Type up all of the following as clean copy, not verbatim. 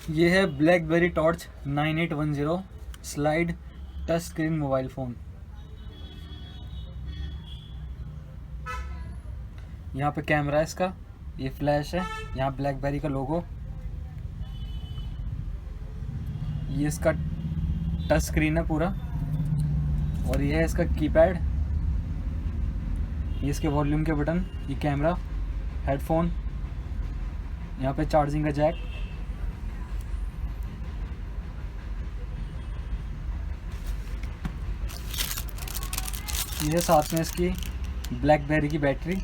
ये है blackberry torch 9810 slide touch screen mobile phone. यहाँ पे कैमरा है इसका, ये फ्लैश है, यहाँ ब्लैकबेरी का लोगो, ये इसका टच स्क्रीन है पूरा, और ये है इसका कीपैड, ये इसके वॉल्यूम के बटन, ये कैमरा, हेडफोन, यहाँ पे चार्जिंग का जैक, ये है साथ में इसकी ब्लैकबेरी की बैटरी,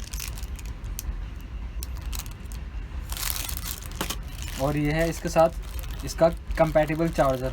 और ये है इसके साथ इसका कंपैटिबल चार्जर।